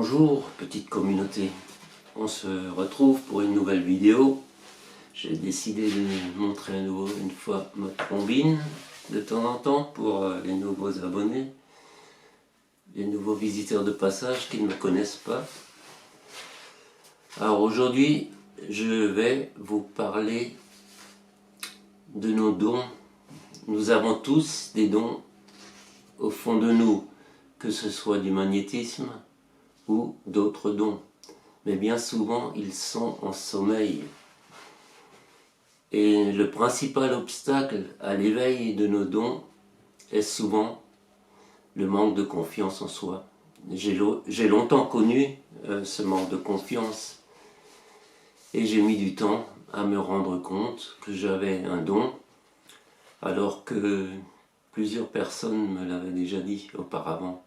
Bonjour petite communauté, on se retrouve pour une nouvelle vidéo. J'ai décidé de montrer à nouveau une fois ma combine de temps en temps pour les nouveaux abonnés, les nouveaux visiteurs de passage qui ne me connaissent pas. Alors aujourd'hui je vais vous parler de nos dons. Nous avons tous des dons au fond de nous, que ce soit du magnétisme ou d'autres dons, mais bien souvent ils sont en sommeil. Et le principal obstacle à l'éveil de nos dons est souvent le manque de confiance en soi. J'ai longtemps connu ce manque de confiance et j'ai mis du temps à me rendre compte que j'avais un don, alors que plusieurs personnes me l'avaient déjà dit auparavant,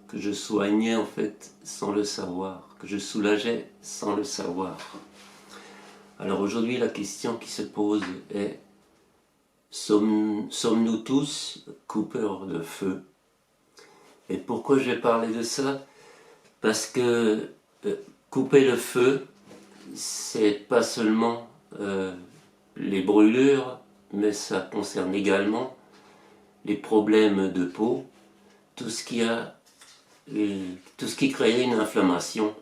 que je soignais en fait sans le savoir, que je soulageais sans le savoir. Alors aujourd'hui la question qui se pose est: sommes-nous tous coupeurs de feu? Et pourquoi je vais parler de ça? Parce que couper le feu, c'est pas seulement les brûlures, mais ça concerne également les problèmes de peau, tout ce qui crée une inflammation,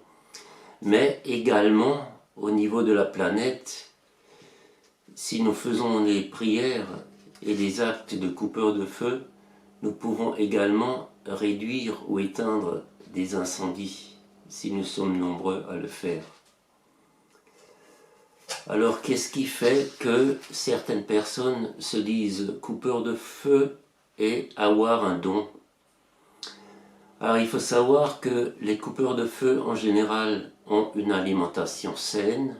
mais également au niveau de la planète. Si nous faisons les prières et les actes de coupeur de feu, nous pouvons également réduire ou éteindre des incendies, si nous sommes nombreux à le faire. Alors qu'est-ce qui fait que certaines personnes se disent coupeurs de feu et avoir un don? Alors il faut savoir que les coupeurs de feu en général ont une alimentation saine,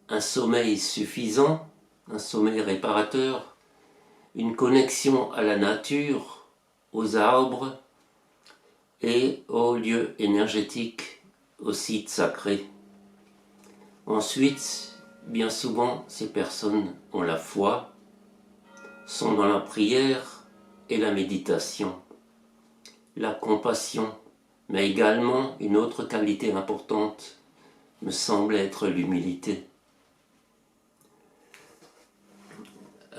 un sommeil suffisant, un sommeil réparateur, une connexion à la nature, aux arbres et aux lieux énergétiques, aux sites sacrés. Ensuite, bien souvent, ces personnes ont la foi, sont dans la prière et la méditation, la compassion, mais également une autre qualité importante me semble être l'humilité.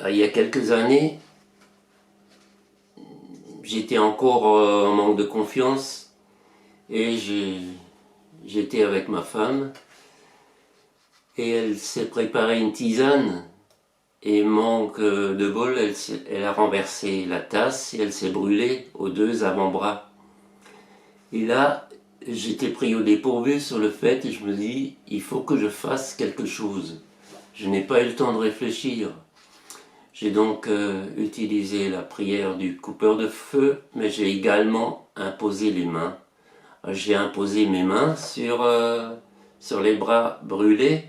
Il y a quelques années, j'étais encore en manque de confiance et j'étais avec ma femme et elle s'est préparée une tisane et manque de bol, elle a renversé la tasse et elle s'est brûlée aux 2 avant-bras. Et là, j'étais pris au dépourvu sur le fait et je me dis, il faut que je fasse quelque chose. Je n'ai pas eu le temps de réfléchir. J'ai donc utilisé la prière du coupeur de feu, mais j'ai également imposé les mains. J'ai imposé mes mains sur les bras brûlés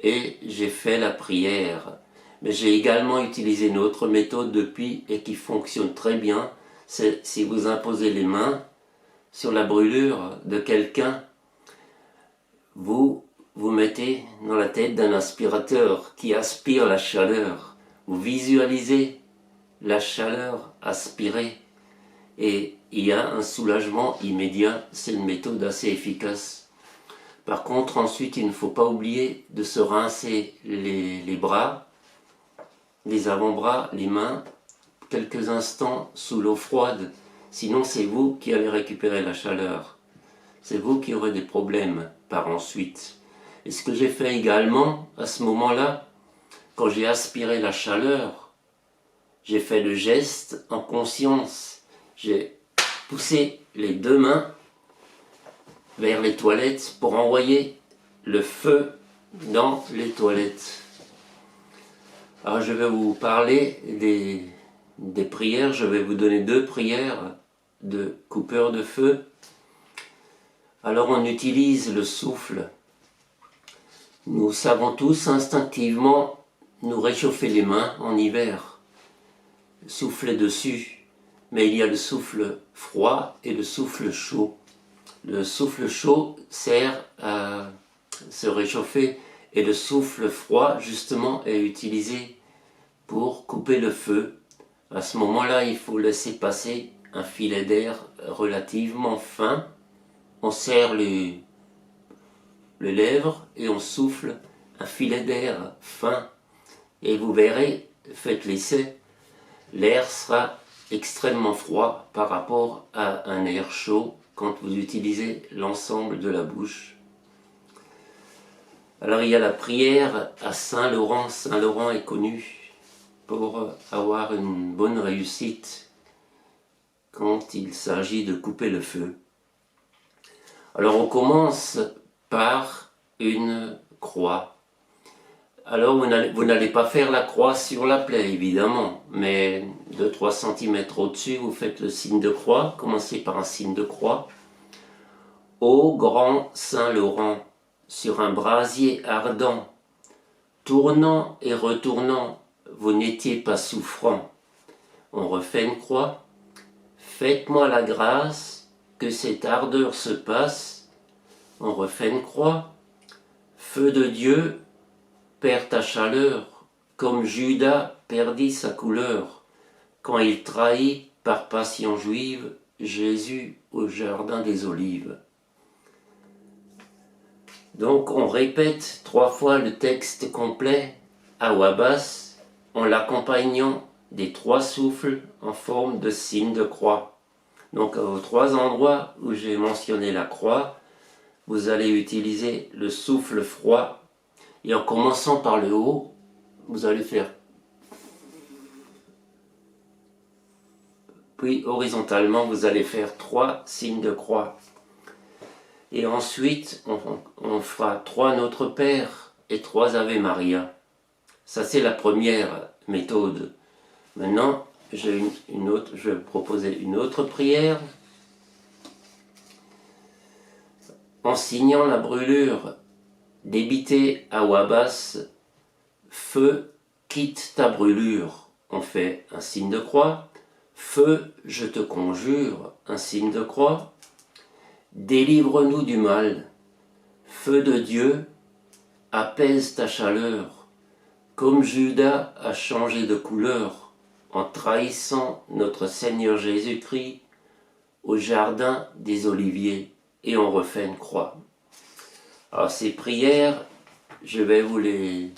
et j'ai fait la prière. Mais j'ai également utilisé une autre méthode depuis et qui fonctionne très bien. C'est si vous imposez les mains sur la brûlure de quelqu'un, vous mettez dans la tête d'un aspirateur qui aspire la chaleur. Vous visualisez la chaleur aspirée et il y a un soulagement immédiat. C'est une méthode assez efficace. Par contre, ensuite, il ne faut pas oublier de se rincer les bras, les avant-bras, les mains, quelques instants sous l'eau froide. Sinon, c'est vous qui allez récupérer la chaleur. C'est vous qui aurez des problèmes par ensuite. Et ce que j'ai fait également à ce moment-là, quand j'ai aspiré la chaleur, j'ai fait le geste en conscience. J'ai poussé les 2 mains vers les toilettes pour envoyer le feu dans les toilettes. Alors je vais vous parler des prières. Je vais vous donner 2 prières de coupeur de feu. Alors on utilise le souffle. Nous savons tous instinctivement nous réchauffer les mains en hiver, souffler dessus, mais il y a le souffle froid et le souffle chaud. Le souffle chaud sert à se réchauffer et le souffle froid justement est utilisé pour couper le feu. À ce moment-là, il faut laisser passer un filet d'air relativement fin on serre les lèvres et on souffle un filet d'air fin. Et vous verrez, faites l'essai, l'air sera extrêmement froid par rapport à un air chaud quand vous utilisez l'ensemble de la bouche. Alors il y a la prière à Saint Laurent. Saint Laurent est connu pour avoir une bonne réussite quand il s'agit de couper le feu. Alors on commence par une croix. Alors vous n'allez pas faire la croix sur la plaie évidemment, mais 2-3 cm au-dessus vous faites le signe de croix, commencez par un signe de croix. Ô grand Saint Laurent, sur un brasier ardent, tournant et retournant, vous n'étiez pas souffrant. On refait une croix. Faites-moi la grâce que cette ardeur se passe. On refait une croix. Feu de Dieu, perds ta chaleur, comme Judas perdit sa couleur, quand il trahit par passion juive Jésus au jardin des Olives. Donc on répète 3 fois le texte complet à voix basse en l'accompagnant des 3 souffles en forme de signe de croix. Donc aux 3 endroits où j'ai mentionné la croix, vous allez utiliser le souffle froid et en commençant par le haut, vous allez faire. Puis horizontalement, vous allez faire 3 signes de croix. Et ensuite, on fera 3 Notre Père et 3 Ave Maria. Ça, c'est la première méthode. Maintenant, je vais proposer une autre prière. En signant la brûlure, débitée à voix basse, feu, quitte ta brûlure. On fait un signe de croix. Feu, je te conjure, un signe de croix. Délivre-nous du mal. Feu de Dieu, apaise ta chaleur, comme Judas a changé de couleur en trahissant notre Seigneur Jésus-Christ au jardin des Oliviers. Et on refait une croix. Alors ces prières, je vais vous les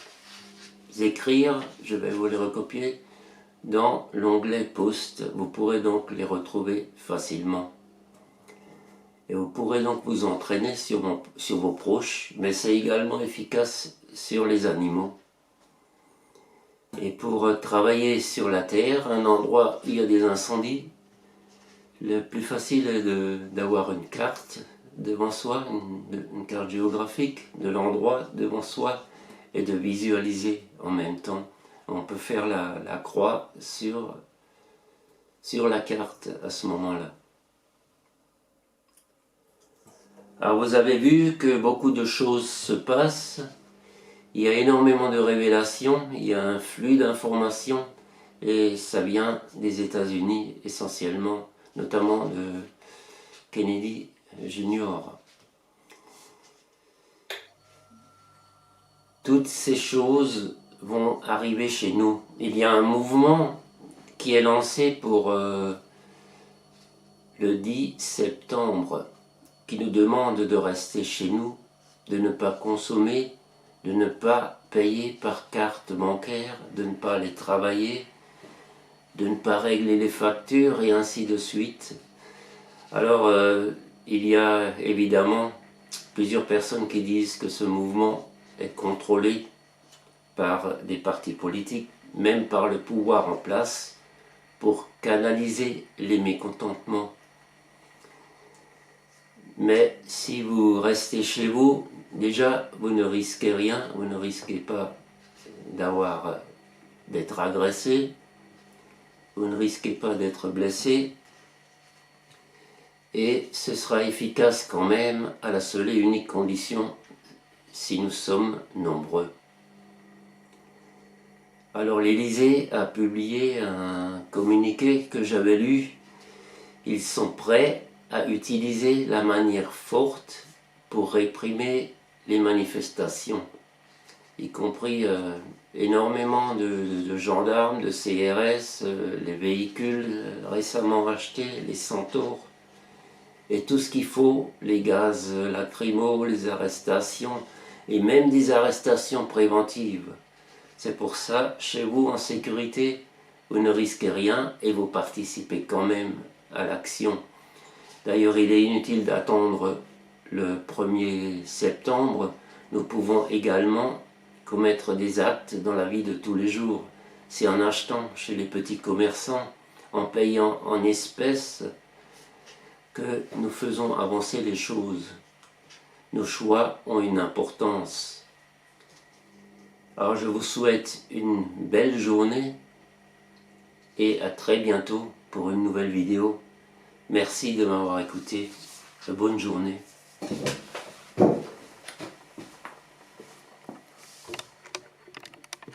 écrire, je vais vous les recopier dans l'onglet Post. Vous pourrez donc les retrouver facilement. Et vous pourrez donc vous entraîner sur vos proches, mais c'est également efficace sur les animaux. Et pour travailler sur la terre, un endroit où il y a des incendies, le plus facile est d'avoir une carte devant soi, une carte géographique de l'endroit devant soi et de visualiser en même temps. On peut faire la croix sur la carte à ce moment-là. Alors vous avez vu que beaucoup de choses se passent, il y a énormément de révélations, il y a un flux d'informations et ça vient des États-Unis essentiellement, notamment de Kennedy Jr. Toutes ces choses vont arriver chez nous. Il y a un mouvement qui est lancé pour le 10 septembre qui nous demande de rester chez nous, de ne pas consommer, de ne pas payer par carte bancaire, de ne pas aller travailler, de ne pas régler les factures et ainsi de suite. Alors il y a évidemment plusieurs personnes qui disent que ce mouvement est contrôlé par des partis politiques, même par le pouvoir en place, pour canaliser les mécontentements. Mais si vous restez chez vous, déjà vous ne risquez rien, vous ne risquez pas d'être agressé, vous ne risquez pas d'être blessé, et ce sera efficace quand même à la seule et unique condition si nous sommes nombreux. Alors l'Élysée a publié un communiqué que j'avais lu. Ils sont prêts à utiliser la manière forte pour réprimer les manifestations, y compris énormément de gendarmes, de CRS, les véhicules récemment achetés, les Centaures. et tout ce qu'il faut, les gaz lacrymaux, les arrestations, et même des arrestations préventives. C'est pour ça, chez vous en sécurité, vous ne risquez rien et vous participez quand même à l'action. D'ailleurs, il est inutile d'attendre le 1er septembre. Nous pouvons également commettre des actes dans la vie de tous les jours. C'est en achetant chez les petits commerçants, en payant en espèces, que nous faisons avancer les choses. Nos choix ont une importance. Alors je vous souhaite une belle journée et à très bientôt pour une nouvelle vidéo. Merci de m'avoir écouté. Bonne journée.